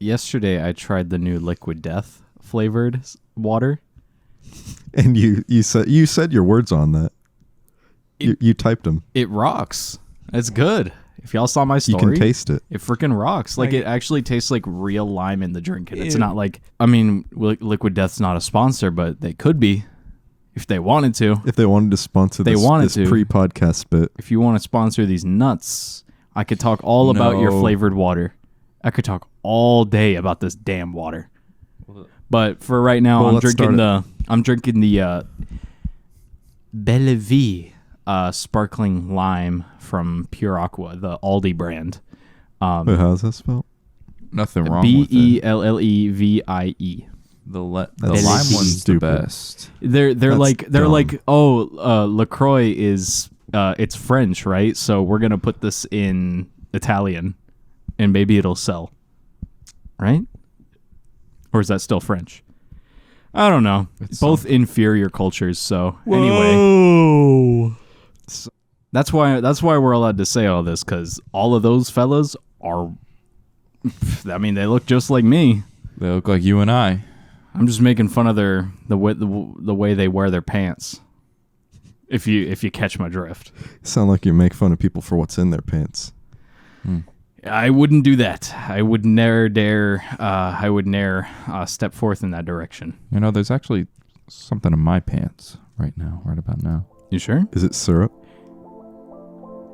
yesterday I tried the new Liquid Death flavored water. And you said your words on that. You typed them. It rocks. It's good. If y'all saw my story, you can taste it. It freaking rocks. Like it actually tastes like real lime in the drink, and it's not like. I mean, Liquid Death's not a sponsor, but they could be if they wanted to. If they wanted to sponsor this pre-podcast bit. If you want to sponsor these nuts, I could talk all about your flavored water. I could talk all day about this damn water. But for right now, I'm drinking the Bellevue sparkling lime from Pure Aqua, the Aldi brand. Wait, how's that spelled? Nothing wrong with it. Bellevie. The lime one's the best. They're like LaCroix is it's French, right? So we're gonna put this in Italian, and maybe it'll sell, right? Or is that still French? I don't know. It's both inferior cultures. So anyway, that's why we're allowed to say all this, because all of those fellas are. I mean, they look just like me. They look like you and I. I'm just making fun of the way they wear their pants. If you catch my drift. Sound like you make fun of people for what's in their pants. I wouldn't do that. I would ne'er dare. I would ne'er step forth in that direction. You know, there's actually something in my pants right about now. You sure? Is it syrup?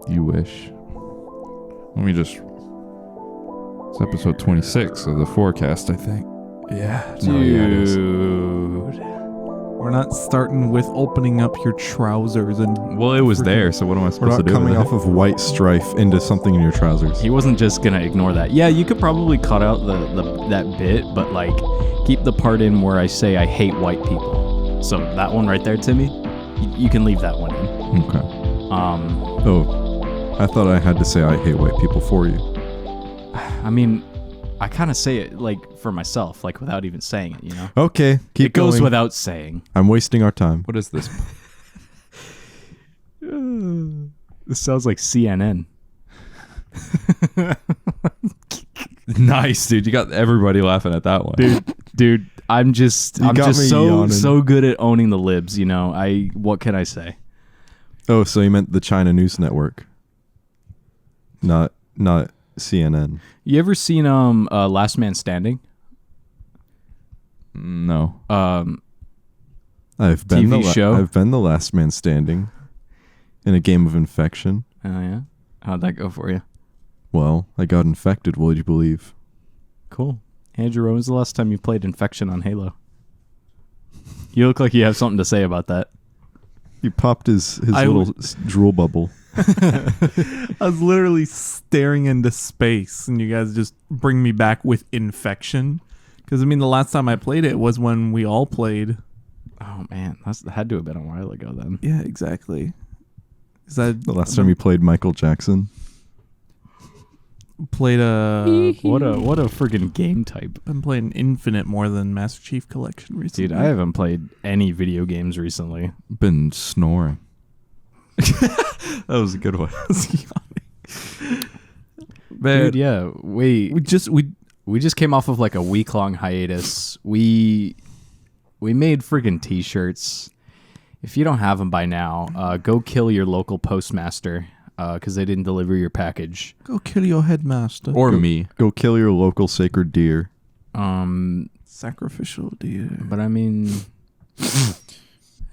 You wish. Let me just. It's episode 26 of the forecast, I think. Yeah, dude. We're not starting with opening up your trousers and. Well, it was there, so what am I supposed to do? We're not coming off of white strife into something in your trousers. He wasn't just gonna ignore that. Yeah, you could probably cut out that bit, but like keep the part in where I say I hate white people. So that one right there, Timmy, you can leave that one in. Okay. I thought I had to say I hate white people for you. I mean, I kind of say it like for myself, like without even saying it, you know? Okay, keep going. It goes without saying. I'm wasting our time. What is this? This sounds like CNN. Nice, dude. You got everybody laughing at that one. Dude, I'm just so good at owning the libs, you know? What can I say? Oh, so you meant the China News Network. Not CNN. You ever seen Last Man Standing? No. I've been the last man standing in a game of infection. Oh yeah. How'd that go for you? Well, I got infected. Would you believe? Cool. Andrew, when was the last time you played Infection on Halo? You look like you have something to say about that. He popped his little drool bubble. I was literally staring into space, and you guys just bring me back with Infection. Because, I mean, the last time I played it was when we all played. Oh, man. That had to have been a while ago then. Yeah, exactly. The last time you played Michael Jackson? Played what a friggin' game type. Been playing Infinite more than Master Chief Collection recently. Dude, I haven't played any video games recently. Been snoring. That was a good one. Dude, yeah. We just came off of like a week-long hiatus. We made friggin' t-shirts. If you don't have them by now, go kill your local postmaster because they didn't deliver your package. Go kill your headmaster. Or me. Go kill your local sacred deer. Sacrificial deer. But I mean,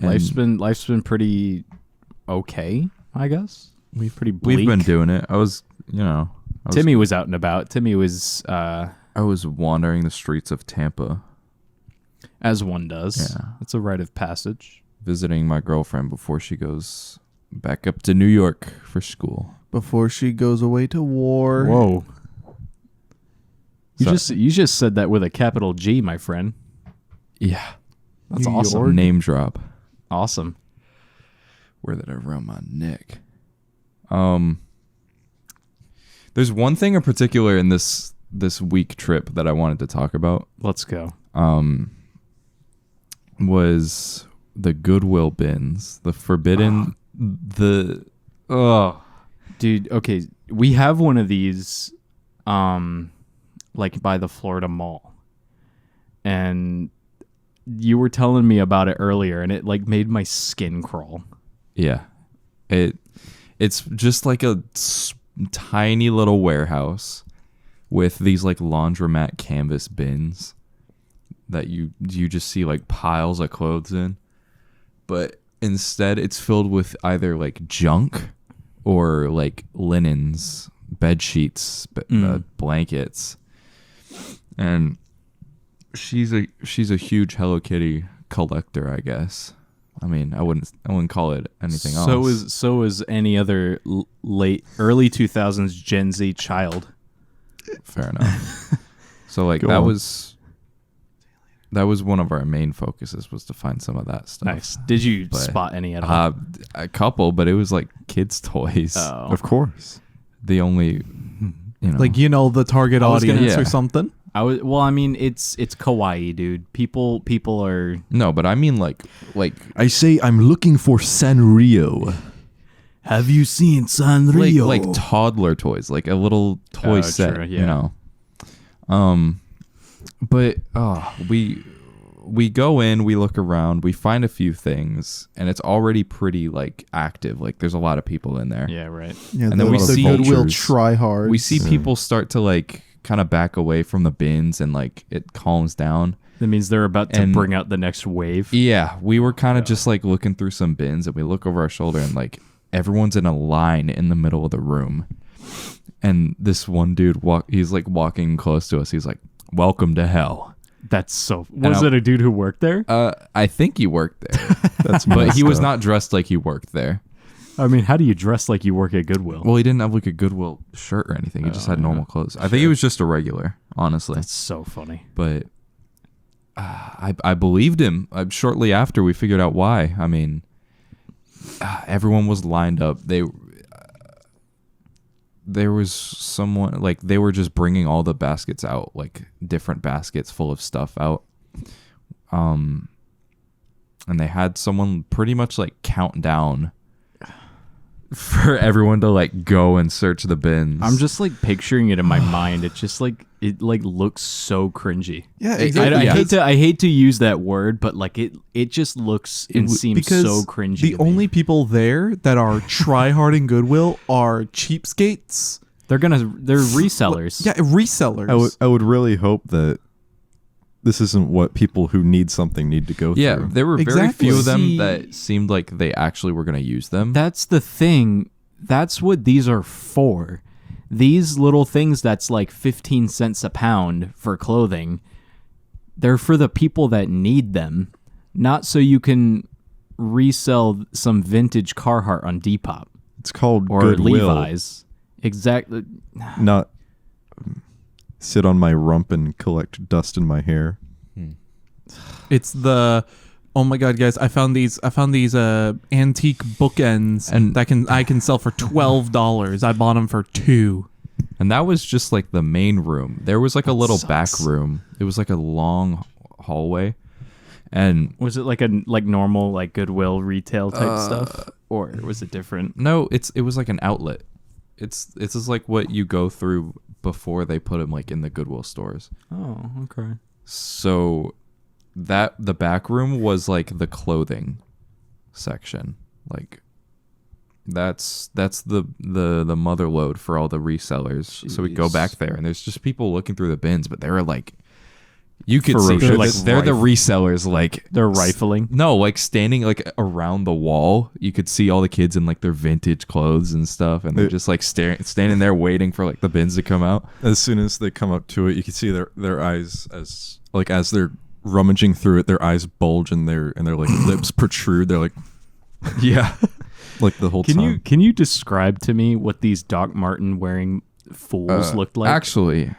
life's been pretty okay, I guess. Pretty bleak. We've been doing it. Timmy was out and about. Timmy was I was wandering the streets of Tampa. As one does. Yeah. It's a rite of passage. Visiting my girlfriend before she goes back up to New York for school. Before she goes away to war. Whoa. You just said that with a capital G, my friend. Yeah. That's awesome. Name drop. Awesome. Wear that around my neck. There's one thing in particular in this week trip that I wanted to talk about. Let's go. Was the Goodwill bins, the forbidden, dude. Okay, we have one of these. like by the Florida Mall. And you were telling me about it earlier, and it like made my skin crawl. Yeah. It's just like a tiny little warehouse with these like laundromat canvas bins that you just see like piles of clothes in. But instead it's filled with either like junk or like linens, bed sheets, blankets. And she's a huge Hello Kitty collector, I guess. I mean, I wouldn't call it anything else. So is any other early 2000s Gen Z child. Fair enough. So like that was one of our main focuses, was to find some of that stuff. Nice. Did you spot any at all? A couple, but it was like kids' toys. Oh. Of course. The only, Like, the target audience or something. I mean, it's kawaii, dude. People are. No, but I mean like I say I'm looking for Sanrio. Have you seen Sanrio? like toddler toys, like a little toy set, true, yeah. But we go in, we look around, we find a few things, and it's already pretty like active. Like there's a lot of people in there. Yeah, right. Yeah, And then we see Goodwill vultures. try hard. We see people start to like kind of back away from the bins, and like it calms down. That means they're about to And- bring out the next wave. Yeah, we were kind of just like looking through some bins, and we look over our shoulder, and like everyone's in a line in the middle of the room. And this one dude he's like walking close to us. He's like, "Welcome to hell." That's so. Was it a dude who worked there? I think he worked there, That's but he messed was up. not dressed like he worked there. I mean, how do you dress like you work at Goodwill? Well, he didn't have like a Goodwill shirt or anything. He just had normal clothes. I think he was just a regular, honestly. That's so funny. But I believed him. Shortly after, we figured out why. I mean, everyone was lined up. There was someone, like, they were just bringing all the baskets out, like different baskets full of stuff out. And they had someone pretty much like count down for everyone to like go and search the bins. I'm just like picturing it in my mind. It's just like it like looks so cringy. Yeah, I, exactly. I hate to use that word, but like it just looks and seems because so cringy. the to me. only people there that are try hard in Goodwill are cheapskates. they're resellers. Yeah, resellers. I would really hope that this isn't what people who need something need to go yeah, through. there were very Exactly. few of them See- that seemed like they actually were going to use them. That's the thing. That's what these are for. These little things that's like 15 cents a pound for clothing, they're for the people that need them, not so you can resell some vintage Carhartt on Depop It's called or Goodwill, Levi's. Exactly. not sit on my rump and collect dust in my hair. It's the oh my god, guys! I found these antique bookends And- that I can sell for $12. I bought them for $2. And that was just like the main room. There was like a little back sucks. room. It was like a long hallway. And Was it like a normal like Goodwill retail type stuff, or was it different? no, it was like an outlet. It's just like what you go through before they put them like in the Goodwill stores. Oh, okay. So the back room was like the clothing section. Like that's the mother lode for all the resellers. So we go Jeez. back there, and there's just people looking through the bins, but they were like, you could see Ferocious. they're like Like they're the rifle- resellers. Like They're rifling. no, like standing like around the wall, you could see all the kids in like their vintage clothes and stuff, and they're just like standing there waiting for like the bins to come out. As soon as they come up to it, you can see their eyes as they're rummaging through it, their eyes bulge and their like lips protrude. They're like Yeah, like the whole time. Can you describe to me what these Doc Martin wearing fools looked like? actually,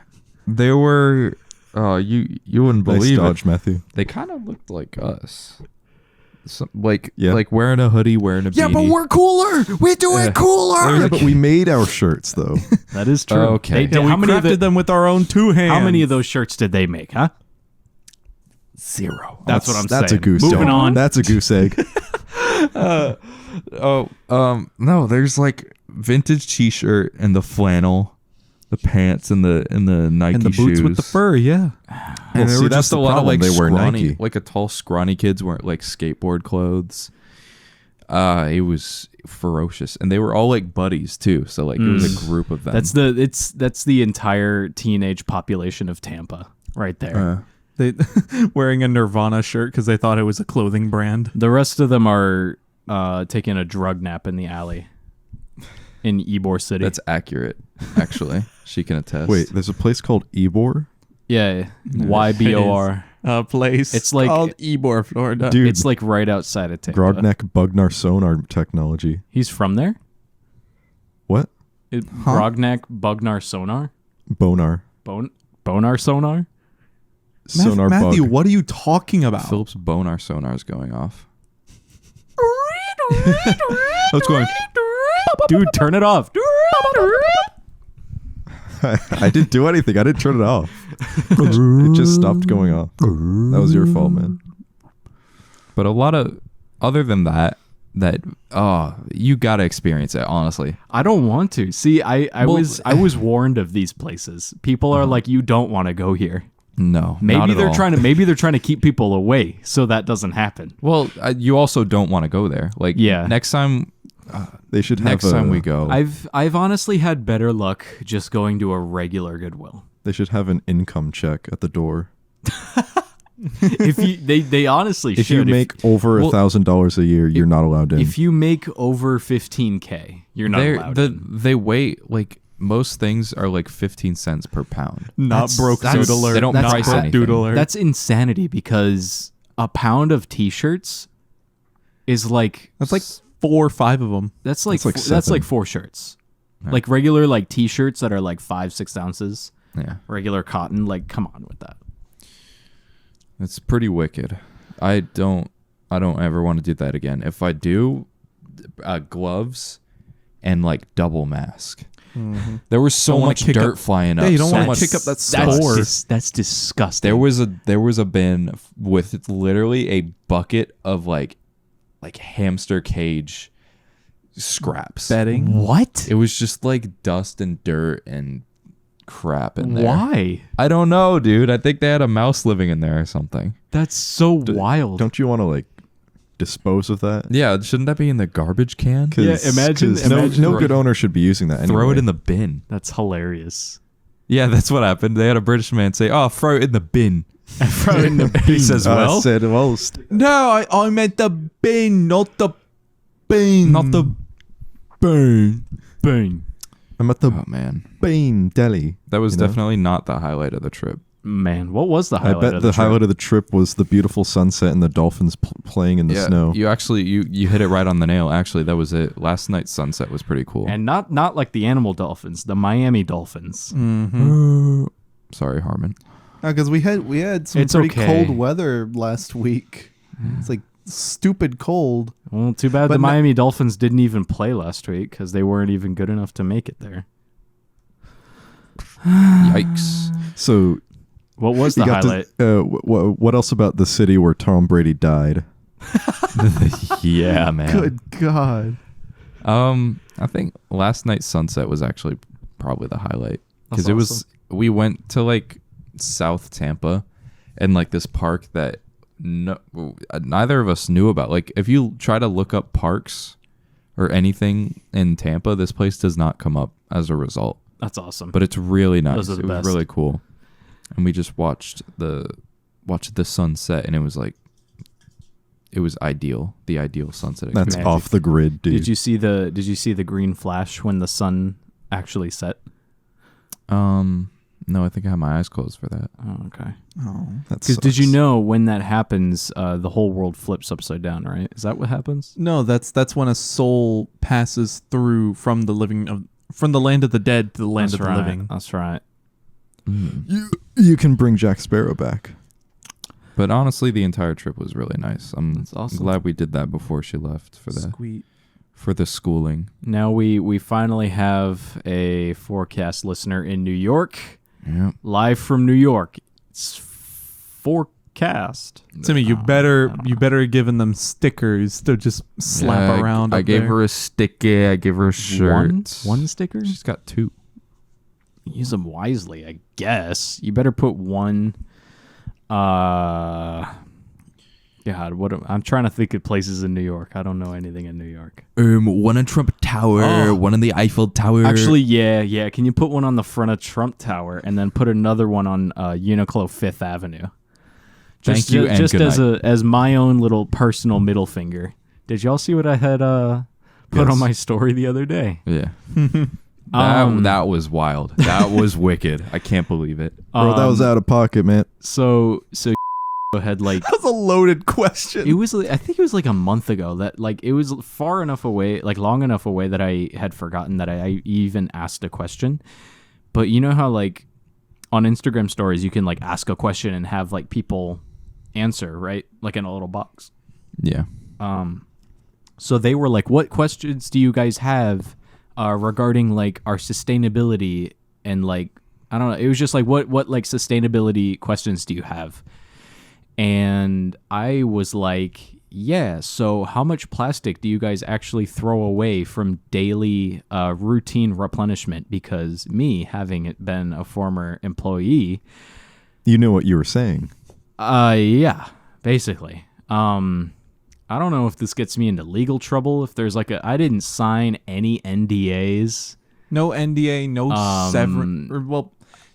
they were. You wouldn't Nice believe dodge, it. Matthew. They kind of looked like us. Like Yeah. like wearing a hoodie, wearing a beanie. we're cooler. We do it cooler. Yeah, but we made our shirts though. That is true. Okay. They, Yeah, we how many of crafted them with our own 2 hands. How many of those shirts did they make? Huh? 0. That's what I'm That's saying. a goose. Moving egg. on. That's a goose egg. No, there's like vintage t-shirt and the flannel the pants and the Nike and the shoes boots with the fur. Yeah. And there see, were that's just a the lot of problem. like They wear scrawny, Nike. like a tall, scrawny kids wearing like skateboard clothes. It was ferocious, and they were all like buddies too. So like it was a group of them. That's the entire teenage population of Tampa right there. They wearing a Nirvana shirt because they thought it was a clothing brand. The rest of them are taking a drug nap in the alley in Ybor City. That's accurate, actually. She can attest. Wait, there's a place called Ybor? yeah, YBOR. A place It's like- called Ybor, Florida. Dude, It's like right outside of Tampa. Grognak Bugnar sonar technology. He's from there? What? Grognak Bugnar Sonar? Bonar. Bonar Sonar? Sonar Matthew, bug. what are you talking about? Philip's bonar sonar is going off. What's going? Dude, turn it off. I didn't do anything. I didn't turn it off. It just stopped going off. That was your fault, man. But a lot of, other than that you gotta experience it, honestly. I don't want to. See, I Well- was warned of these places. People are like, you don't want to go here. No, Maybe not at they're all. trying to keep people away so that doesn't happen. Well, you also don't want to go there. Like, Yeah. next time They should have next time we go, I've honestly had better luck just going to a regular Goodwill. They should have an income check at the door. If you they honestly If should. you make over $1,000 a year, you're not allowed in. if you make over 15K, you're not allowed. they wait, like, most things are like 15 cents per pound. Not broke that's- dude alert. they don't Not price broke anything. dude alert. That's insanity because a pound of t-shirts is like That's like 4 or 5 of them. that's like like that's like 7. 4 shirts. Like regular like t-shirts that are like 5-6 ounces. Yeah, Regular cotton, like come on with that. it's pretty wicked. I don't ever want to do that again. If I do, gloves and like double mask. There was so Don't wanna much kick dirt up- flying up. Yeah, you don't so want much- to kick up that That's spore. that's disgusting. There was a bin with literally a bucket of like hamster cage scraps. Bedding. What? It was just like dust and dirt and crap in there. Why? I don't know, dude. I think they had a mouse living in there or something. That's so wild. Don't you want to like dispose of that? Yeah, shouldn't that be in the garbage can? 'Cause- Yeah, imagine- 'cause imagine- no good owner should be using that. Throw it anyway. in the bin. That's hilarious. Yeah, that's what happened. They had a British man say, "Oh, throw it in the bin." Throw it in the He says, I "Well, said, well, No, I meant the bin, not the bin. not the bin." Boom. I'm at the Oh man, Bain Deli. that was You know? definitely not the highlight of the trip. Man, what was the highlight I bet of the the trip? highlight of the trip was the beautiful sunset and the dolphins playing in the snow. You actually you hit it right on the nail. Actually, that was it. Last night's sunset was pretty cool. And not like the animal dolphins, the Miami Dolphins. Sorry, Harmon. Because we had some It's pretty okay. cold weather last week. It's like stupid cold. Well, too bad But the no- Miami Dolphins didn't even play last week because they weren't even good enough to make it there. Yikes. So What was the you got highlight? what else about the city where Tom Brady died? Yeah, man. Good God. I think last night's sunset was actually probably the highlight because That's it was. We went to like South Tampa, and like this park that neither of us knew about. Like, if you try to look up parks or anything in Tampa, this place does not come up as a result. That's awesome. But it's really nice. Those are the It was best. really cool, and we just watched the sunset, and it was like. It was ideal, the ideal sunset experience. That's off the grid, dude. Did you see the green flash when the sun actually set? No, I think I had my eyes closed for that. Oh, okay. Oh. That Because did you sucks. know when that happens, the whole world flips upside down, right? Is that what happens? No, that's when a soul passes through from the land of the dead to the land That's of right. the living. That's right. You can bring Jack Sparrow back. But honestly, the entire trip was really nice. I'm That's awesome. glad we did that before she left Sweet. for the schooling. Now we finally have a forecast listener in New York, Yeah. live from New York. It's forecast. Timmy, you better have given them stickers to just slap around. I up gave there. her a sticker. I gave her a shirt. One sticker? She's got 2. Use them wisely, I guess. You better put one. God, I'm trying to think of places in New York. I don't know anything in New York. One in Trump Tower, one in the Eiffel Tower. Actually, yeah. Can you put one on the front of Trump Tower and then put another one on Uniqlo Fifth Avenue? Thank you, and just good as night. as my own little personal middle finger. Did y'all see what I had put on my story the other day? Yeah. That was wild. That was wicked. I can't believe it. Bro, that was out of pocket, man. So had like That was a loaded question. it was I think it was like a month ago that like it was far enough away, like long enough away that I had forgotten that I even asked a question. But you know how like on Instagram stories you can like ask a question and have like people answer, right? Like in a little box. Yeah. So they were like, what questions do you guys have regarding like our sustainability and like I don't know, it was just like what like sustainability questions do you have? And I was like, yeah, so how much plastic do you guys actually throw away from daily routine replenishment? Because me, having been a former employee... You knew what you were saying. Yeah, basically. I don't know if this gets me into legal trouble, if there's like I didn't sign any NDAs. No NDA, no severance. Well,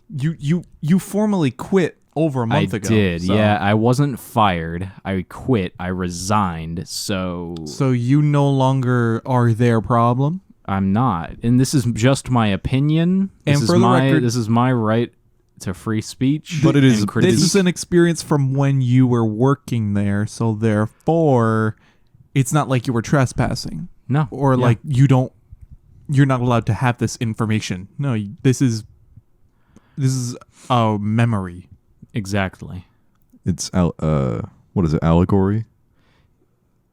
you formally quit over a month ago. I did, so. yeah. I wasn't fired. I quit. I resigned. So you no longer are their problem? I'm not. And this is just my opinion. And for the record, this is my right to free speech. But it is- and critique. This is an experience from when you were working there, so therefore, it's not like you were trespassing. No. Or Yeah. like you're not allowed to have this information. No, this is a memory. Exactly. It's what is it? Allegory?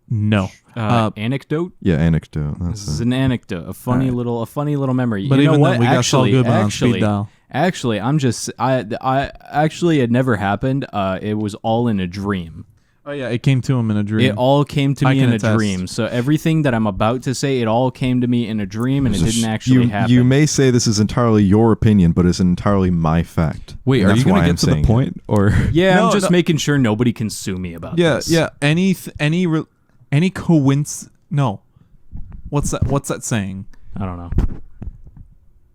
No. Anecdote. Yeah, anecdote. This That's is it. an anecdote, a funny little memory. But you know even what? then, we got Saul Goodman on speed dial. Actually, I actually it never happened. It was all in a dream. Oh yeah, it came to him in a dream. It all came to I me can in a attest. dream. So everything that I'm about to say, it all came to me in a dream, and it didn't actually happen. You may say this is entirely your opinion, but it's entirly my fact. Wait, And are that's you going why to I'm get to the saying it. point? Or Yeah, No, I'm just no. making sure nobody can sue me about Yeah, this. yeah. Any coincidence? No. What's that saying? I don't know.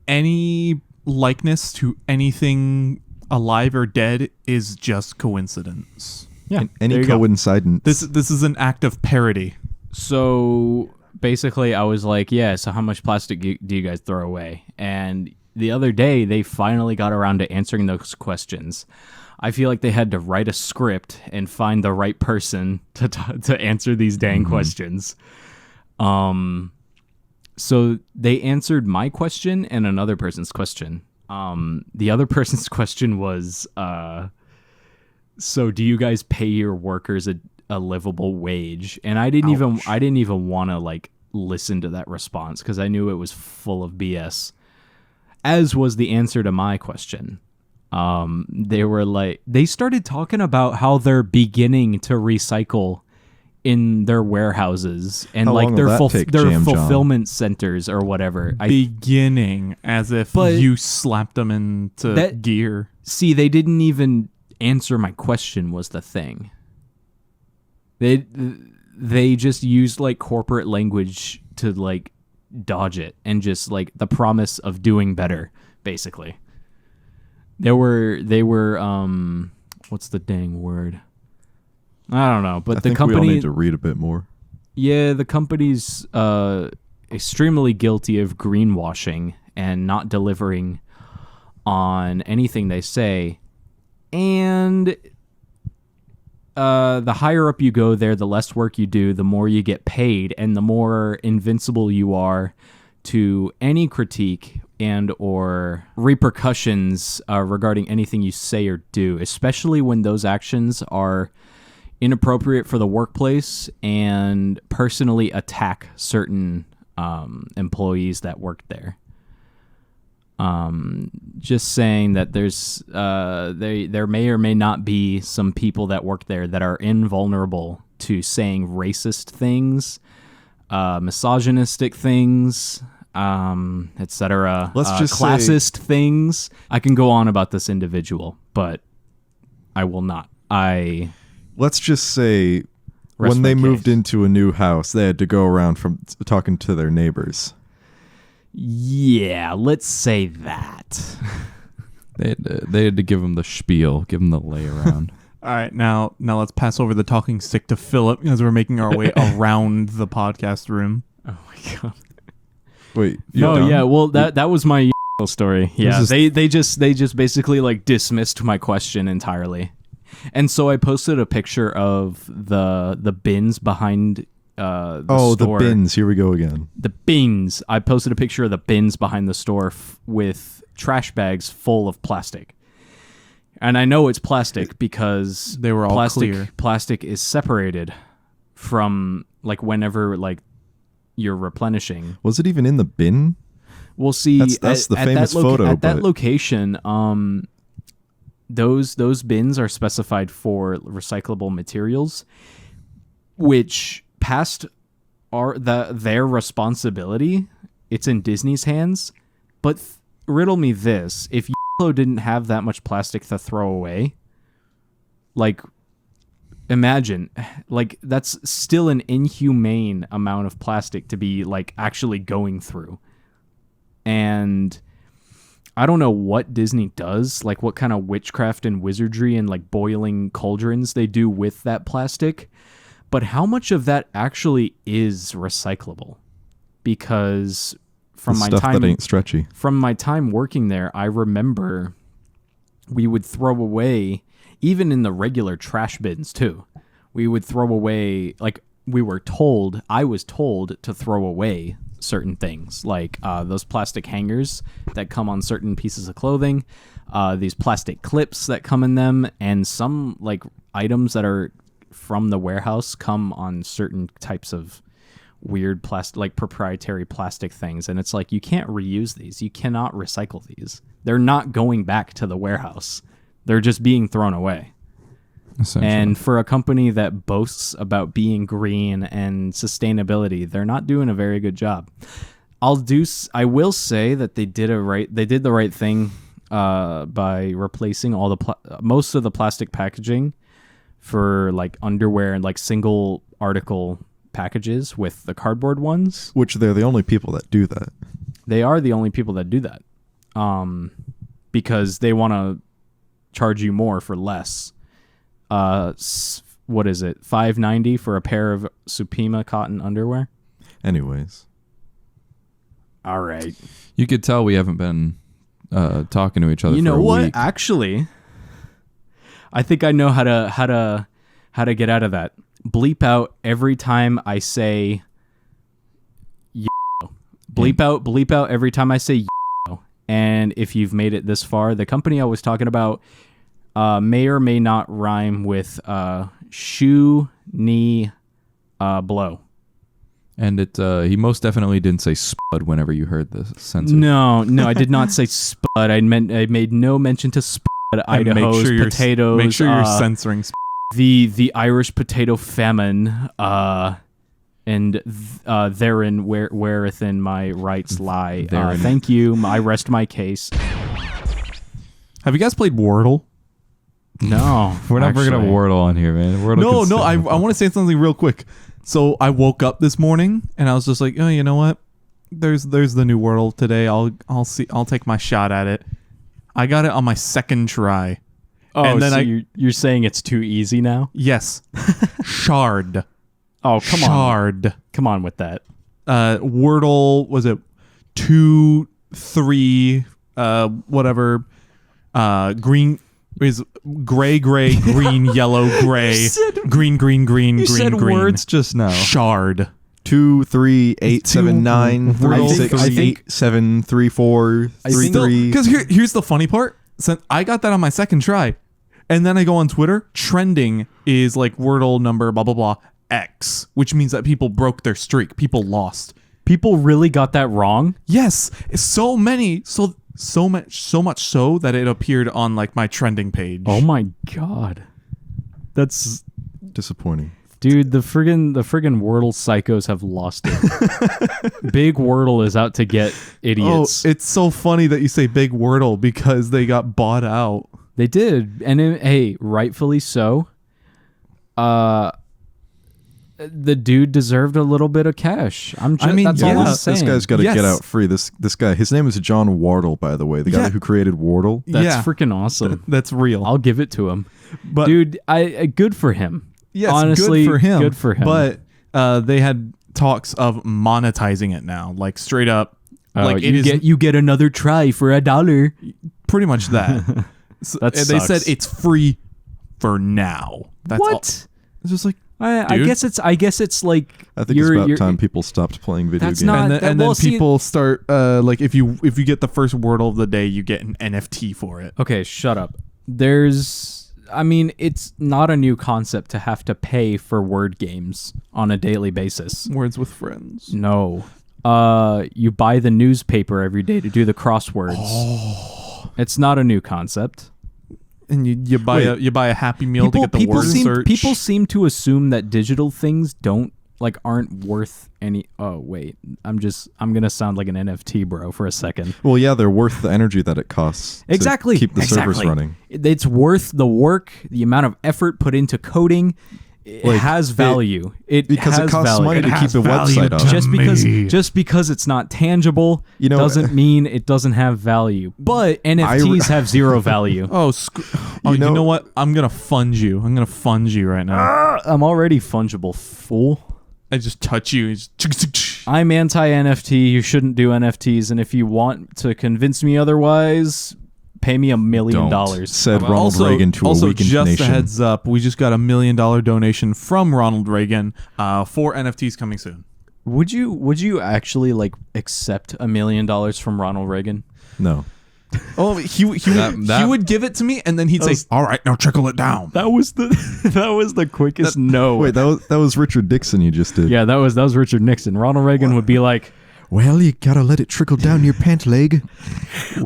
Any likeness to anything alive or dead is just coincidence. Yeah, Any there you go. coincidence. This is an act of parody. So basically, I was like, yeah, so how much plastic do you guys throw away? And the other day, they finally got around to answering those questions. I feel like they had to write a script and find the right person to answer these dang questions. So they answered my question and another person's question. The other person's question was, so do you guys pay your workers a livable wage? And I didn't even want to like listen to that response because I knew it was full of BS. As was the answer to my question. They started talking about how they're beginning to recycle in their warehouses and How like long their will that take, their Jam John? fulfillment centers or whatever. Beginning as if But you slapped them into that- gear. See, they didn't even answer my question was the thing. They just used like corporate language to like dodge it and just like the promise of doing better, basically. They were what's the dang word? I don't know, but I the think we all company need to read a bit more. yeah, the company's extremely guilty of greenwashing and not delivering on anything they say. And the higher up you go there, the less work you do, the more you get paid, and the more invincible you are to any critique and or repercussions regarding anything you say or do, especially when those actions are inappropriate for the workplace and personally attack certain employees that work there. Just saying that there's there may or may not be some people that work there that are invulnerable to saying racist things, misogynistic things, etc. Let's just say- classist things. I can go on about this individual, but I will not. Let's just say Rest when they my moved case. into a new house, they had to go around from talking to their neighbors. Yeah, let's say that. They had to give him the spiel, give him the lay around. All right, now let's pass over the talking stick to Philip as we're making our way around the podcast room. Oh my god. Wait, No, done? yeah, well that was my story. Yeah, is- they just basically like dismissed my question entirely. And so I posted a picture of the bins behind the store. The bins. Here we go again. The bins. I posted a picture of the bins behind the store with trash bags full of plastic. And I know it's plastic because They were all plastic clear. plastic is separated from like whenever like you're replenishing. Was it even in the bin? We'll see. That's the famous photo, At that but- location, those bins are specified for recyclable materials, which past their responsibility. It's in Disney's hands. But riddle me this: if Yellow didn't have that much plastic to throw away, like imagine, like that's still an inhumane amount of plastic to be like actually going through. And I don't know what Disney does, like what kind of witchcraft and wizardry and like boiling cauldrons they do with that plastic, but how much of that actually is recyclable? Because from my Stuff time that ain't stretchy. from my time working there, I remember we would throw away, even in the regular trash bins too. We would throw away, like I was told to throw away certain things, like those plastic hangers that come on certain pieces of clothing, these plastic clips that come in them, and some like items that are from the warehouse come on certain types of weird plastic, like proprietary plastic things. And it's like, you can't reuse these. You cannot recycle these. They're not going back to the warehouse. They're just being thrown away. And for a company that boasts about being green and sustainability, they're not doing a very good job. I will say that they did the right thing by replacing all most of the plastic packaging for like underwear and like single article packages with the cardboard ones. Which they're the only people that do that. They are the only people that do that, because they want to charge you more for less. What is it? $5.90 for a pair of Supima cotton underwear. Anyways. All right. You could tell we haven't been talking to each other. You for know a what? week. Actually, I think I know how to get out of that. Bleep out every time I say. Bleep out every time I say. And if you've made it this far, the company I was talking about may or may not rhyme with shoe, knee, blow. And he most definitely didn't say spud whenever you heard the sentence. No, I did not say spud. I made no mention to spud. And Idaho's potatoes. Make sure you're censoring. The Irish potato famine, and therein whereth in my rights lie. Therein. Thank you. I rest my case. Have you guys played Wordle? No, We're not bringing up actually. Wordle on here, man. Wordle No, can no. sit I in the- want to say something real quick. So I woke up this morning and I was just like, oh, you know what? There's the new Wordle today. I'll take my shot at it. I got it on my second try. Oh, And then so you're saying it's too easy now? Yes. Shard. Oh, come on. Shard. Come on with that. Wordle, was it 2, 3, whatever, green is gray, green, yellow, gray, green, You green, said green. words just now. Shard. 2, 3, 8, 7, 9, 3, Wordle 6, three. 8, 7, 3, 4, 3, 3. Because here's the funny part. So I got that on my second try. And then I go on Twitter. Trending is like Wordle number blah, blah, blah, X, which means that people broke their streak. People lost. People really got that wrong? Yes. So many. So much so that it appeared on like my trending page. Oh my god. That's Disappointing. Dude, the friggin' Wordle psychos have lost it. Big Wordle is out to get idiots. Oh, it's so funny that you say Big Wordle because they got bought out. They did, and hey, rightfully so. The dude deserved a little bit of cash. That's all I'm saying. This guy's got to get out free. This guy, his name is John Wardle, by the way, the guy who created Wordle. That's freaking awesome. That's real. I'll give it to him. But dude, I good for him. Yes, honestly, good for him. But they had talks of monetizing it now, like straight up. Like you get another try for $1. Pretty much that. That they said it's free for now. That's what? All. It's just like I guess it's like I think it's about time people stopped playing video games. And then people start like if you get the first Wordle of the day, you get an NFT for it. Okay, shut up. It's not a new concept to have to pay for word games on a daily basis. Words with friends. No. You buy the newspaper every day to do the crosswords. Oh. It's not a new concept. And you buy a Happy Meal to get the word search. People seem to assume that digital things aren't worth any. Oh wait, I'm gonna sound like an NFT bro for a second. Well, yeah, they're worth the energy that it costs. Exactly. To keep the servers running. It's worth the work, the amount of effort put into coding. It has value. Because it costs money to keep a website up. Just because it's not tangible doesn't mean it doesn't have value. But NFTs have zero value. You know what? I'm gonna fund you. I'm gonna fund you right now. I'm already fungible, fool. I just touch you. I'm anti-NFT. You shouldn't do NFTs. And if you want to convince me otherwise, pay me $1 million. Said Ronald Reagan to a weakened just nation. a heads up, we just got $1 million donation from Ronald Reagan for NFTs coming soon. Would you actually accept $1 million from Ronald Reagan? No. Oh, he would give it to me, and then he'd say, "All right, now trickle it down." That was the quickest no. Wait, that was Richard Nixon you just did. Yeah, that was Richard Nixon. Ronald Reagan would be like, "Well, you gotta let it trickle down your pant leg."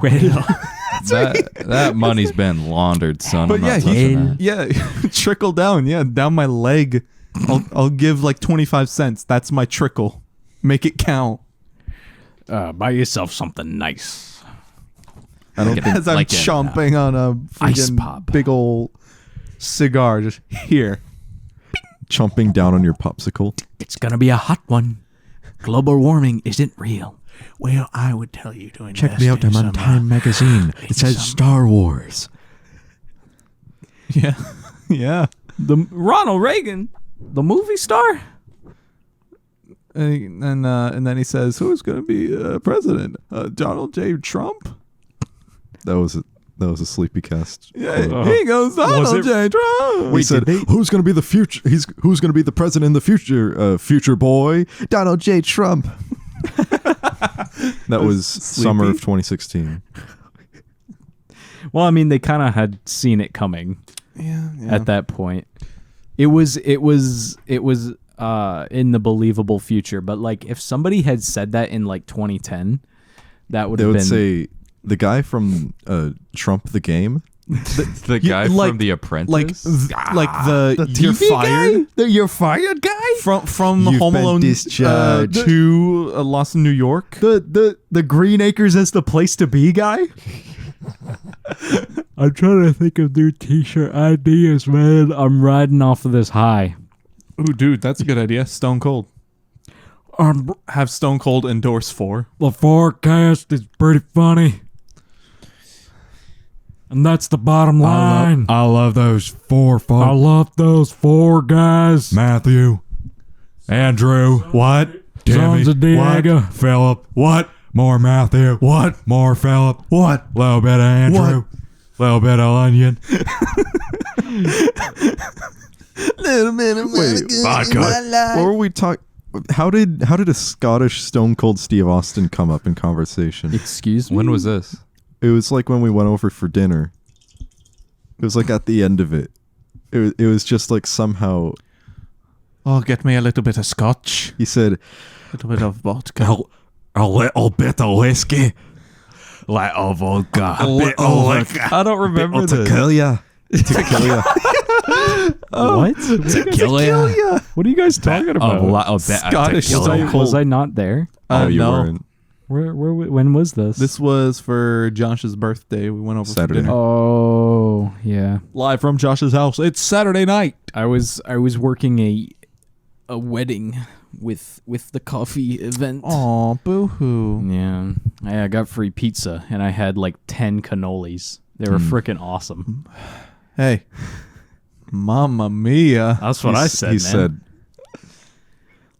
Well. that money's been laundered, son. But trickle down, down my leg. I'll give 25 cents. That's my trickle. Make it count. Buy yourself something nice. I don't think as I'm chomping on a ice pop, big old cigar, just here, chomping down on your popsicle. It's gonna be a hot one. Global warming isn't real. Well, I would tell you to invest. Check me out. I'm on Time magazine. It says Star Wars. Yeah. The Ronald Reagan, the movie star. And then he says, "Who's going to be president? Donald J. Trump." That was a sleepy cast. Yeah, he goes, Donald J. Trump. He said, "Who's going to be the future? Who's going to be the president in the future? Future boy, Donald J. Trump." That was summer of 2016. Well, they kind of had seen it coming. Yeah. At that point, it was in the believable future. But if somebody had said that in 2010, that would have been. They would say the guy from Trump the Game. The guy from The Apprentice, the you're fired, you're fired guy from You've Home been Alone discharged. to Lost in New York. The Green Acres as the place to be guy. I'm trying to think of new T-shirt ideas, man. I'm riding off of this high. Ooh, dude, that's a good idea. Stone Cold. Have Stone Cold endorse for. The forecast is pretty funny. And that's the bottom line. I love those four folks. I love those four guys. Matthew, Andrew, what? Timmy, Sons of Diego. what? Philip, what? More Matthew, what? More Philip, what? Little bit of Andrew, little bit of onion. Little bit of vodka. What were we talking? How did a Scottish Stone Cold Steve Austin come up in conversation? Excuse me? When was this? It was when we went over for dinner. It was at the end of it. It was just somehow. Oh, get me a little bit of scotch. He said, A little bit of vodka. a little bit of whiskey. Little vodka. A little liquor. I don't remember this. Tequila. Tequila. What? Tequila. What are you guys talking about? Scottish Was I, Stone Cold. was I not there? Oh, you no. weren't. When was this? This was for Josh's birthday. We went over Saturday. for dinner. Oh, yeah. Live from Josh's house. It's Saturday night. I was working a wedding with the coffee event. Oh, boo-hoo. Yeah. I got free pizza and I had like 10 cannolis. They were freaking awesome. Hey. Mamma mia. That's what I said, He man. said,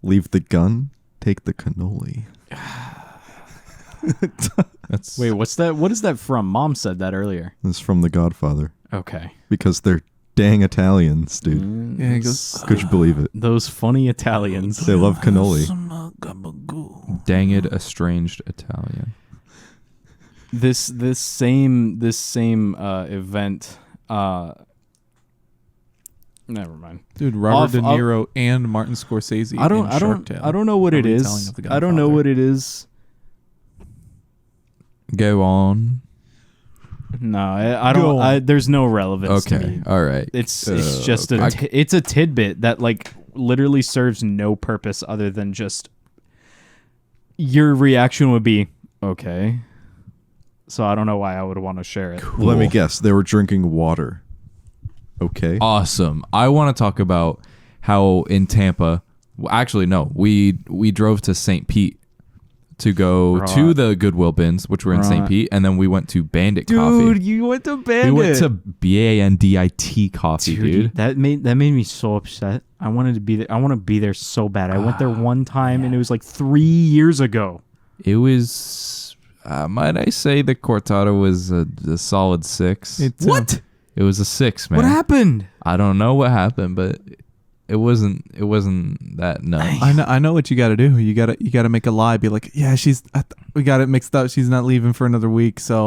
leave the gun, take the cannoli. That's Wait, what's that? What is that from? Mom said that earlier. This is from The Godfather. Okay. Because they're dang Italians, dude. Yeah, he goes, Could you believe it? Those funny Italians. They love cannoli. dang it, estranged Italian. This same event. Never mind. dude, Robert De Off- Niro and Martin Scorsese. I don't in I Shark don't Tale. I don't know what A it retelling is. of The I don't know Godfather. what it is. Go on. No, I don't. Go on. There's no relevance to Okay, me. all right. It's just a okay. it's a tidbit that like literally serves no purpose other than just your reaction would be okay. So I don't know why I would want to share it. Let me guess. They were drinking water. Okay. Awesome. I want to talk about how in Tampa, well, actually no, we drove to St. Pete to go Right. to the Goodwill bins, which were in St. Right. Pete, and then we went to Bandit Coffee. you went to We Bandit. went to Bandit Coffee, dude. That made me so upset. I wanted to be there. I want to be there so bad. I went there one time and it was like 3 years ago. It was, might I say, the Cortado was a solid 6. It's, What? It was a 6, man. What happened? I don't know what happened, but it wasn't that nuts. I know what you got to do. You got to make a lie. Be like, yeah, we got it mixed up. She's not leaving for another week, so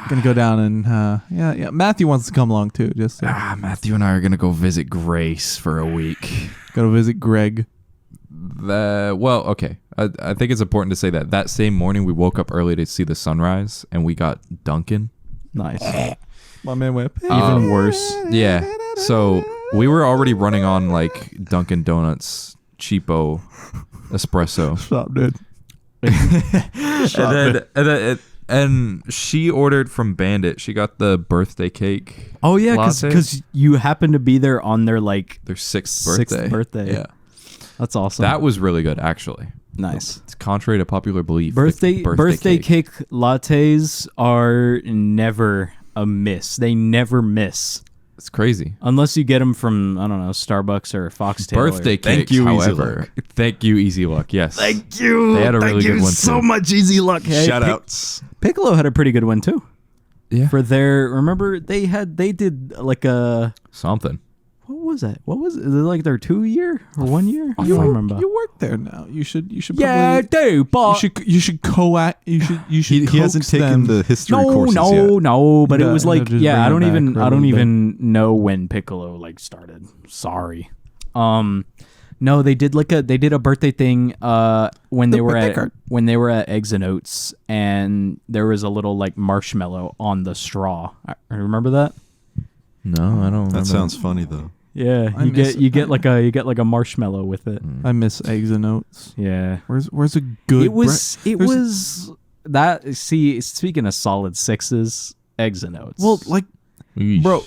gonna go down and yeah. Matthew wants to come along too. Just so. Matthew and I are gonna go visit Grace for a week. Go to visit Greg. Well, okay. I think it's important to say that same morning we woke up early to see the sunrise, and we got Dunkin'. Nice. My man went. Even worse. Yeah. So we were already running on like Dunkin' Donuts cheapo espresso. Stop, dude. And she ordered from Bandit. She got the birthday cake. Oh yeah, latte. because you happened to be there on their like Their sixth Sixth birthday. Yeah. that's awesome. That was really good, actually. nice. It's contrary to popular belief. Birthday the birthday cake lattes are never a miss. They never miss. It's crazy. Unless you get them from, I don't know, Starbucks or Foxtail. Birthday Thank cakes, you, Easy however. Thank you, Easy Luck. Yes. Thank you. They had a really good one, so too. much easy luck. Hey, Shout outs. Piccolo had a pretty good one too. Yeah. For their, remember they did like a, Something. what was that? What was it? Is it like their 2 year or 1 year? I don't remember. You work there now. You should Yeah, I probably, do, but you should co-act. You should. He hasn't coax taken them. the history courses yet. no. But it Yeah, was no, like, just yeah, I don't bring it even, back for a I don't little even know when Piccolo like started. Sorry. No, they did a birthday thing when The they were birthday at card. Eggs and Oats, and there was a little like marshmallow on the straw. Remember that? No, I don't remember. That sounds funny though. Yeah, I you miss- get like a marshmallow with it. I miss eggs and oats. Yeah. Where's a good? It was there's- that. See, speaking of solid sixes, Eggs and Oats. Well, like, Eesh. bro,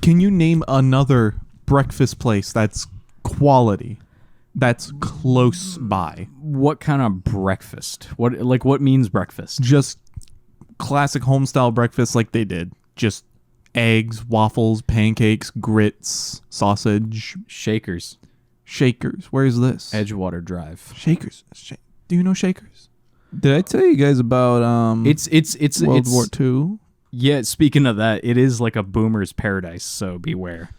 can you name another breakfast place that's quality, that's close by? what kind of breakfast? What means breakfast? Just classic homestyle breakfast like they did. Just eggs, waffles, pancakes, grits, sausage, Shakers, shakers. Where's this? Edgewater Drive. Shakers. Do you know Shakers? Did I tell you guys about It's World War II? Yeah, speaking of that, it is like a boomer's paradise, so beware.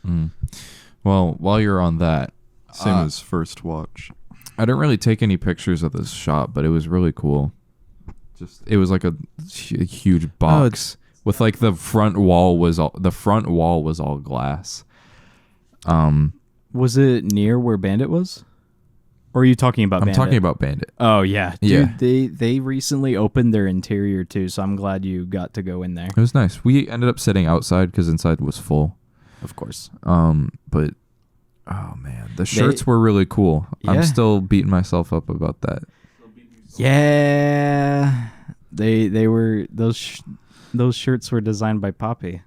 Well, while you're on that, Same as First Watch. I didn't really take any pictures of this shop, but it was really cool. It was like a huge box with like the front wall was all glass. Was it near where Bandit was? Or are you talking about I'm Bandit? talking about Bandit. Oh yeah. Yeah. Dude, they recently opened their interior too, so I'm glad you got to go in there. It was nice. We ended up sitting outside because inside was full. Of course. But Oh man, the shirts were really cool. Yeah. I'm still beating myself up about that. Yeah, they were those shirts were designed by Poppy.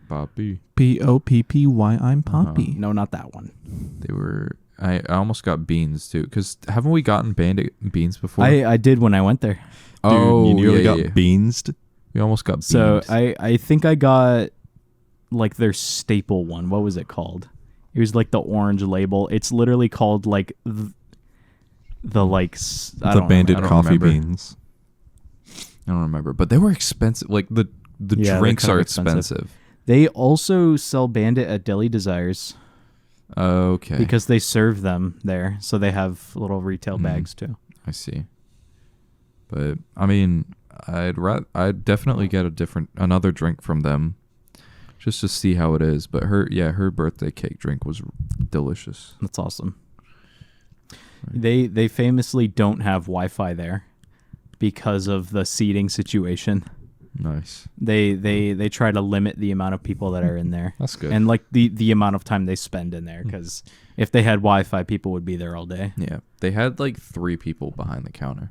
Poppy. Poppy. I'm Poppy. No, not that one. They were. I almost got beans too. Because haven't we gotten bandit beans before? I did when I went there. Oh, you nearly got yeah. beansed. We almost got beans. So I think I got like their staple one. What was it called? It was like the orange label. It's literally called like the Bandit I don't coffee remember. beans. I don't remember, but they were expensive. Like the Yeah, drinks they're are kind of expensive. expensive. They also sell Bandit at Deli Desires Okay, because they serve them there. So they have little retail bags too. I see. But I mean, I'd definitely get another drink from them, just to see how it is. But her birthday cake drink was delicious. That's awesome. They famously don't have Wi-Fi there because of the seating situation. Nice. They try to limit the amount of people that are in there. That's good. And like the amount of time they spend in there, because if they had Wi-Fi, people would be there all day. Yeah, they had like 3 people behind the counter.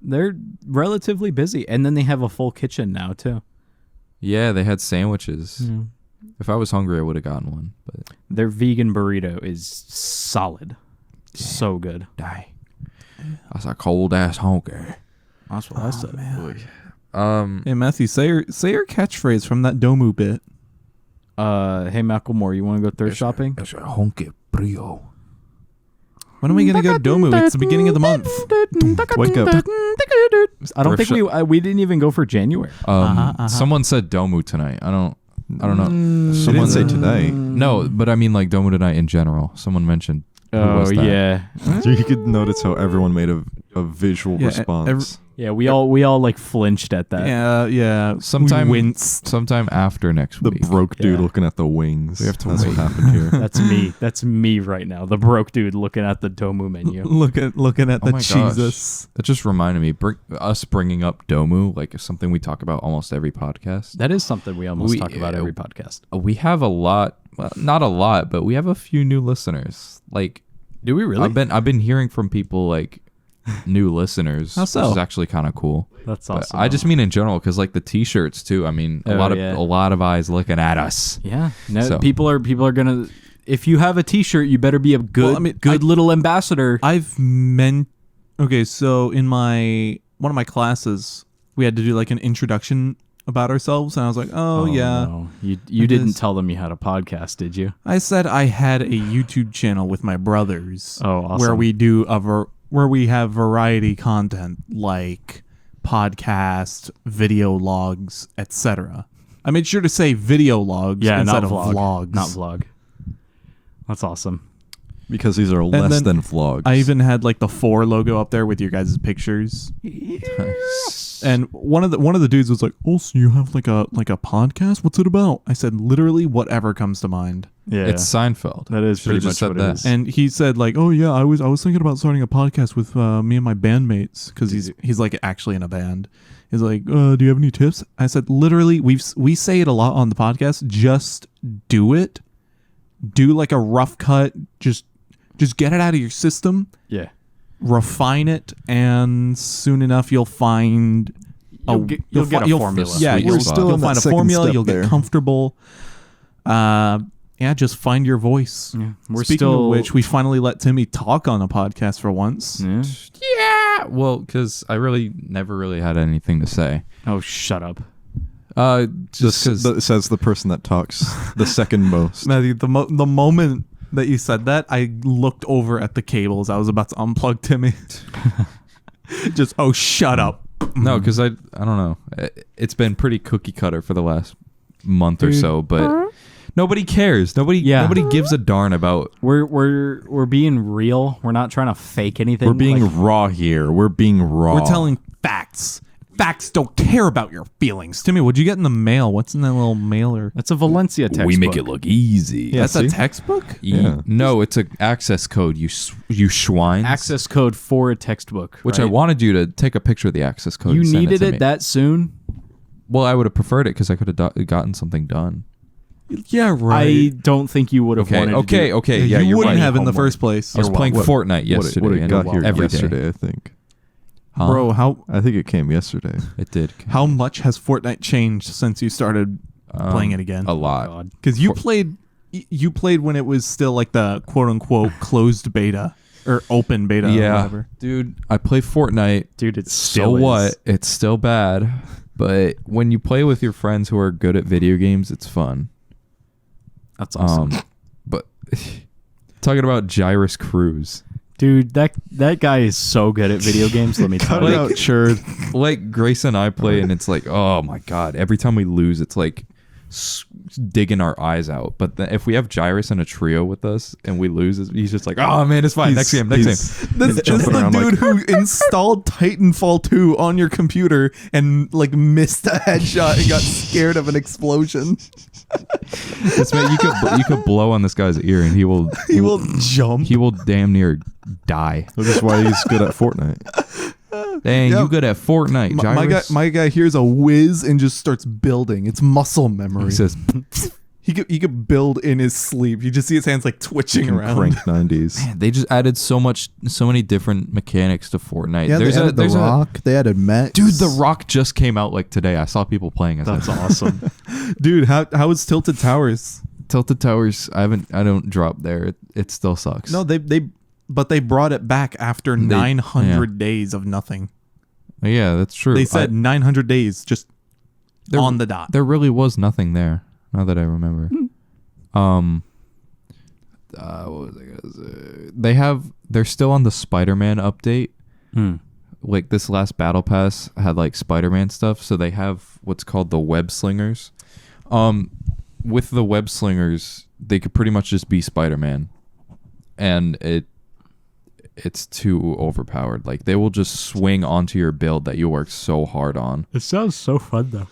They're relatively busy, and then they have a full kitchen now too. Yeah, they had sandwiches. If I was hungry, I would have gotten one. But Their vegan burrito is solid, so good. die. That's a cold ass hunger. That's what I said. Hey Matthew, say your catchphrase from that Domu bit. Hey Macklemore, you want to go thrift shopping? That's a honky brio. When are we gonna go Domu? It's the beginning of the month. Wake up. I don't Thrift think we didn't even go for January. Someone said Domu tonight. I don't know. They Someone didn't say today. No, but I mean like Domu tonight in general. Someone mentioned. Who Oh was that? yeah, So you could notice how everyone made a visual Yeah, response. yeah. We all like flinched at that. Yeah. Sometime we winced. Sometime after next The week. broke dude Yeah. looking at the wings. We have to That's wait. what happened here. That's me. That's me right now. The broke dude looking at the Domu menu. Looking at Oh the my gosh. Jesus. That just reminded me. Us bringing up Domu, like something we talk about almost every podcast. That is something we almost We- talk about every podcast. We have a lot. Well, not a lot, but we have a few new listeners. Like Do we really? I've been hearing from people like new listeners. How so? Which is actually kind of cool. That's But awesome. I just mean in general, because like the T-shirts too. I mean, Oh, yeah. a lot of eyes looking at us. yeah. No, So- people are gonna. If you have a T-shirt, you better be a good, little ambassador. Okay, so in one of my classes, we had to do like an introduction about ourselves, and I was like, oh yeah. no. You It didn't is- tell them you had a podcast, did you? I said I had a YouTube channel with my brothers. Oh, awesome. Where we do where we have variety content like podcast, video logs, etc. I made sure to say video logs Yeah, instead not of vlog. vlogs. Not vlog. That's awesome. Because these are less then than vlogs. I even had like the 4 logo up there with your guys' pictures. And one of the dudes was like, "Oh, so you have like a podcast? What's it about?" I said, "Literally whatever comes to mind." Yeah, It's Seinfeld. that is Should've pretty much just said what that. it is. And he said like, "Oh yeah, I was thinking about starting a podcast with me and my bandmates because he's like actually in a band." He's like, "Do you have any tips?" I said, "Literally, we say it a lot on the podcast. Just do it. Do like a rough cut. Just get it out of your system. yeah, Refine it, and soon enough you'll find You'll get a formula. Yeah, Sweet you'll, spot. you'll on that find a second formula. step You'll there. get comfortable. Yeah, just find your voice. Yeah. We're Speaking still. of which, we finally let Timmy talk on a podcast for once. Yeah. Yeah. Well, because I never really had anything to say. Oh, shut up. Just because. says the person that talks the second most. Matthew, the moment that you said that, I looked over at the cables. I was about to unplug Timmy. Just shut up. No, because I don't know. It's been pretty cookie cutter for the last month or so, but nobody cares. Nobody gives a darn about. We're being real. We're not trying to fake anything. We're being Like, raw here. We're being raw. We're telling facts. Facts don't care about your feelings. Timmy, what'd you get in the mail? What's in that little mailer? that's a Valencia textbook. look easy. That's a textbook? Yeah. No, it's an access code. You swines. Access code for a textbook. Which I right? wanted you to take a picture of the access code. You and send needed to it me. that soon. Well, I would have preferred it because I could have gotten something done. Yeah, right. I don't think you would have wanted to do Okay. Yeah, you you're wouldn't right. have in the Homework. first place. I was playing Fortnite yesterday. What it and got here every day. yesterday, I think. Huh? Bro, how I think it came yesterday. It did. how much has Fortnite changed since you started playing it again? A lot. God. Because you played when it was still like the quote unquote closed beta or open beta or Yeah, whatever. dude. I play Fortnite. Dude, it's So still what? is. It's still bad. But when you play with your friends who are good at video games, it's fun. That's awesome. But talking about Gyrus Cruz, Dude, that guy is so good at video games, let me tell Cut you. it out, sure. like Grace and I play, and it's like, oh my god! Every time we lose, it's like digging our eyes out. But if we have Gyrus in a trio with us and we lose, he's just like, oh man, it's fine. Next game. This is the jumping dude around who installed Titanfall 2 on your computer and like missed a headshot and got scared of an explosion. This man, you could blow on this guy's ear, and he will Jump. he will damn near die. This is why he's good at Fortnite. Dang, Yeah. you good at Fortnite, Gyrus? My guy hears a whiz and just starts building. It's muscle memory. He says, He could build in his sleep. You just see his hands like twitching Can around. crank 90s. man, they just added so many different mechanics to Fortnite. Yeah, they added The Rock. They added Matt. Dude, The Rock just came out like today. I saw people playing as That's that. awesome. Dude, how is Tilted Towers? Tilted Towers, I don't drop there. It still sucks. No, they brought it back after 900 days of nothing. Yeah, that's true. They said 900 days just There- on the dot. there really was nothing there. Now that I remember. What was I gonna say? They're still on the Spider-Man update. Like this last battle pass had like Spider-Man stuff, so they have what's called the web slingers. With the web slingers, they could pretty much just be Spider-Man, and it's too overpowered. Like they will just swing onto your build that you worked so hard on. It sounds so fun, though.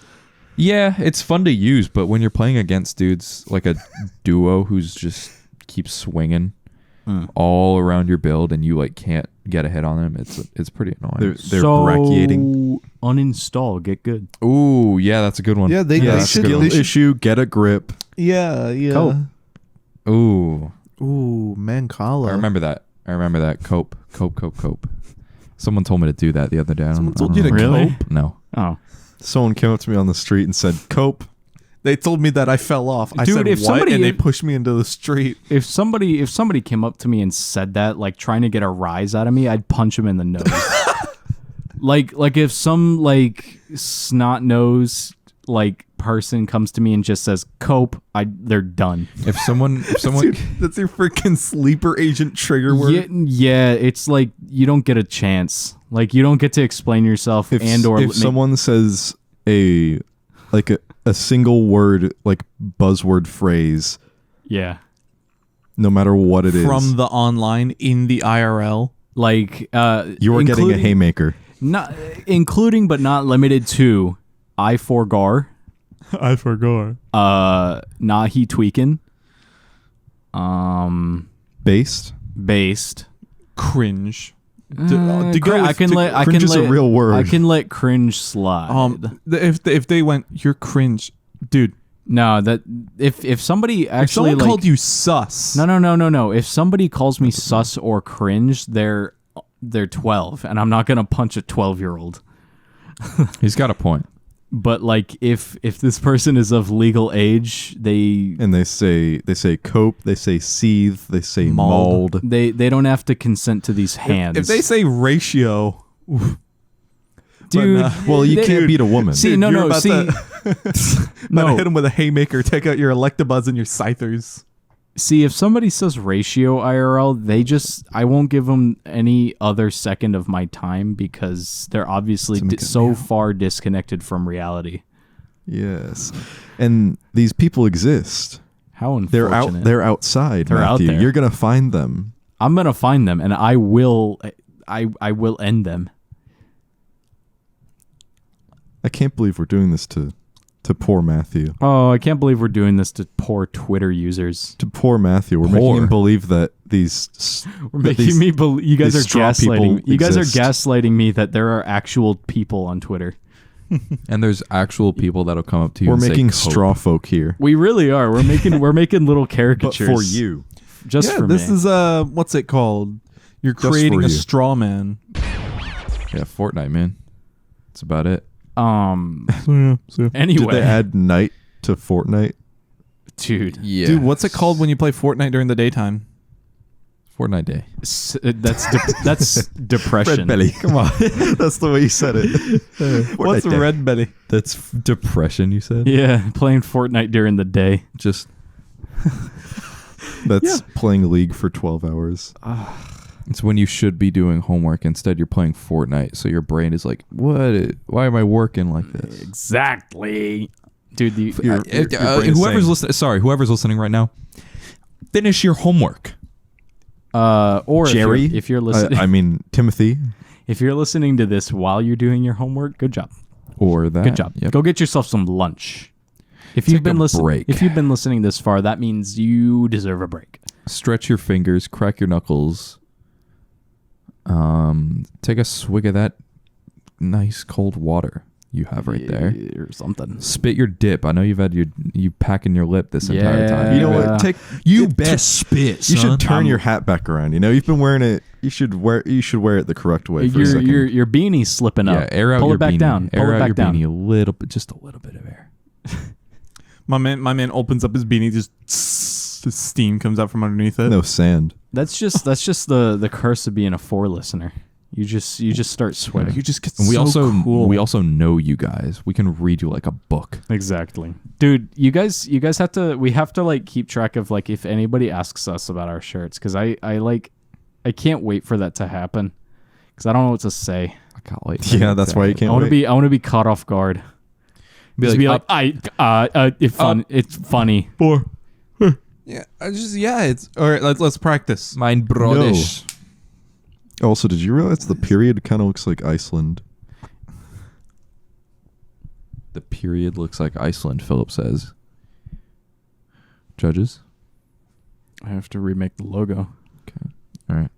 Yeah, it's fun to use, but when you're playing against dudes like a duo who's just keeps swinging all around your build and you like can't get a hit on them, it's pretty annoying. They're brachiating. Uninstall, get good. Ooh, yeah, that's a good one. Yeah, they That's a should. skill They should issue. Get a grip. yeah. Cope. Ooh, Ooh, Mancala. I remember that. Cope. Someone told me to do that the other day. Someone I told don't you to know. Really? cope? No. Oh. Someone came up to me on the street and said, "Cope." They told me that I fell off. I Dude, said if what, somebody- and they pushed me into the street. If somebody came up to me and said that, like trying to get a rise out of me, I'd punch him in the nose. like if some like snot nose like person comes to me and just says cope, they're done. If someone That's your freaking sleeper agent trigger word. Yeah, it's like you don't get a chance. Like you don't get to explain yourself If make- someone says a single word, like buzzword phrase, yeah, no matter what it is, From the online in the IRL. like you are getting a including- haymaker. not including but not limited to I forgar, I forgot. Nahi tweaking, Based. Cringe. I can cringe is a let real word. I can let cringe slide. If they went, you're cringe, dude. No, that if somebody If actually someone like, called you sus, no. If somebody calls me sus or cringe, they're 12, and I'm not gonna punch a 12-year-old. he's got a point. But like, if this person is of legal age, they say cope, they say seethe, they say mauled. they don't have to consent to these hands. if they say ratio, dude, Well, you they- can't beat a woman. See, Dude, no, you're no, about see, to no. hit him with a haymaker. Take out your Electabuzz and your Scythers. See, if somebody says ratio IRL, I won't give them any other second of my time because they're obviously so far disconnected from reality. Yes, and these people exist. How unfortunate. They're outside. They're out Matthew. there. You're gonna find them. I'm gonna find them, and I will end them. I can't believe we're doing this to poor Matthew. Oh, I can't believe we're doing this to poor Twitter users. To poor Matthew, we're Poor. making him believe that these. We're that making these- me believe. You guys are these straw people gaslighting. You guys are exist. gaslighting me that there are actual people on Twitter. And there's actual people that'll come up to you We're and making say, straw folk here. We really are. We're making little But caricatures for you. just for this me. is what's it called? You're for creating a you. straw man. Yeah, Fortnite, man. That's about it. Anyway, Did they add night to Fortnite? dude, Yeah. Dude, what's it called when you play Fortnite during the daytime? Fortnite Day. that's depression. Red belly. Come on. That's the way you said it. What's Fortnite day. red belly? That's depression, you said? Yeah, playing Fortnite during the day. Just That's playing League for 12 hours. it's when you should be doing homework. Instead, you're playing Fortnite. So your brain is like, what? Why am I working like this? Exactly, dude. Your brain's Whoever's saying- listening, sorry, whoever's listening right now, finish your homework. Or Jerry, if you're listening, I mean, Timothy. if you're listening to this while you're doing your homework, good job. Or that. Good job. Yep. Go get yourself some lunch. If Take you've been a listening, break. if you've been listening this far, that means you deserve a break. Stretch your fingers, crack your knuckles. Take a swig of that nice cold water you have right there. Or something. Spit your dip. I know you've had you packing your lip this entire Yeah. time. You know Yeah. what? Take spit. You should turn your hat back around. You know, you've been wearing it. You should wear it the correct way for a second. Your beanie's slipping up. Yeah, air out Pull your it back beanie. down. Pull Air it out back your down. beanie a little bit, just a little bit of air. My man opens up his beanie, just steam comes out from underneath it. No sand. That's just the curse of being a 4 listener. You just start sweating. You just get And we cool. also know you guys. We can read you like a book. Exactly, dude. You guys have to. We have to like keep track of like if anybody asks us about our shirts, because I can't wait for that to happen, because I don't know what to say. I can't wait. Yeah, that's why you can't I want to wait. be caught off guard. Be Just like, be like, it's funny. Yeah, it's all right. Let's practice. mein Brodish. Also, did you realize the period kind of looks like Iceland? The period looks like Iceland, Philip says. Judges? I have to remake the logo. Okay. All right.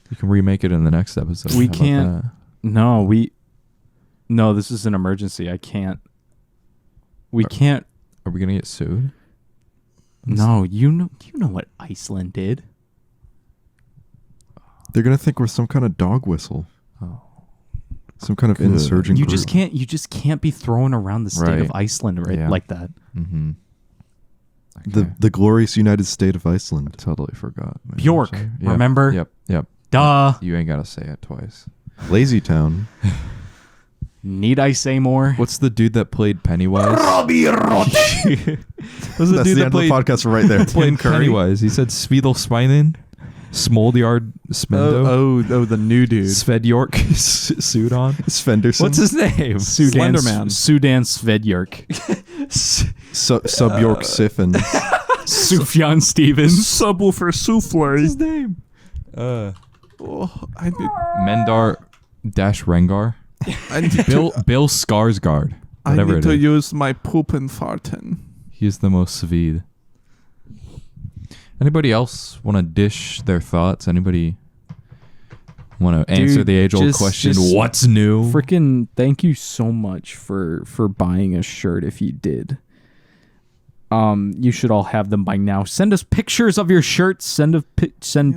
You can remake it in the next episode. We How about can't- that? No, this is an emergency. I can't. We can't. Are we going to get sued? No, you know what Iceland did. They're gonna think we're some kind of dog whistle. Oh. Some kind of Good. insurgent You group. just can't be throwing around the state of Right. Iceland Yeah. like that. Mm-hmm. Okay. The glorious United State of Iceland. Totally forgot. man. Bjork, Sorry. Yep. remember? Yep. Duh. You ain't got to say it twice. Lazy Town. Need I say more? What's the dude that played Pennywise? That's the end of the podcast right there. Played Pennywise. He said Svedal Spinen, Smoldjard Smendo, Oh, the new dude. Sved York, Sudon. Svenderson. What's his name? Slenderman. Sudan Svedjork. Sub York Siffin. Sufjan Stevens. Subwoofer souffle. his name? I did. Mendar Dash Rengar. Bill Skarsgård. I Whatever need it to is. use my poop and farten. He's the most Svid. Anybody else want to dish their thoughts? Anybody want to answer Dude, the age-old just- question? just What's new? Freaking thank you so much for buying a shirt if you did. You should all have them by now. Send us pictures of your shirts. Send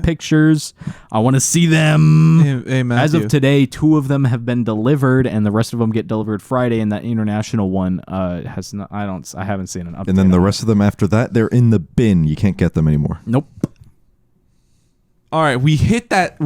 pictures. I want to see them. Hey, Matthew. As of today, 2 of them have been delivered, and the rest of them get delivered Friday. And that international one has not. I haven't seen an update. And then the on rest of them after that, they're in the bin. You can't get them anymore. it. Nope. All right, we hit that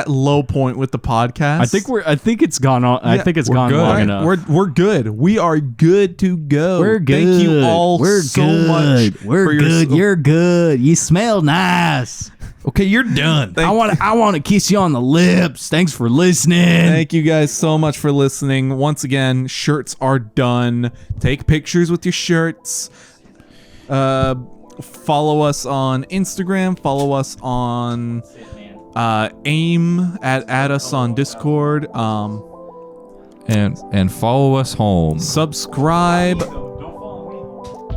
low point with the podcast. I think it's gone on. I Yeah, think it's we're gone good. long All right, enough. we're good. We are good to go. We're good. Thank you all We're so good. much. We're for your good. su- You're good. You smell nice. Okay, you're done. I want to kiss you on the lips. Thanks for listening. Thank you guys so much for listening. Once again, shirts are done. Take pictures with your shirts. Follow us on Instagram. Follow us on AIM. Add us on Discord. And follow us home. Subscribe.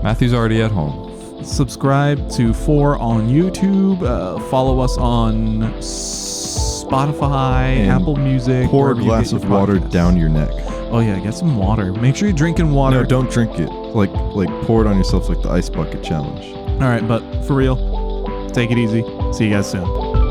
Matthew's already at home. Subscribe to 4 on YouTube. Follow us on Spotify, And Apple Music. Pour a wherever you glass get of your water podcasts. down your neck. Oh yeah, get some water. Make sure you're drinking water. No, don't drink it. Like pour it on yourself like the ice bucket challenge. All right, but for real, take it easy. See you guys soon.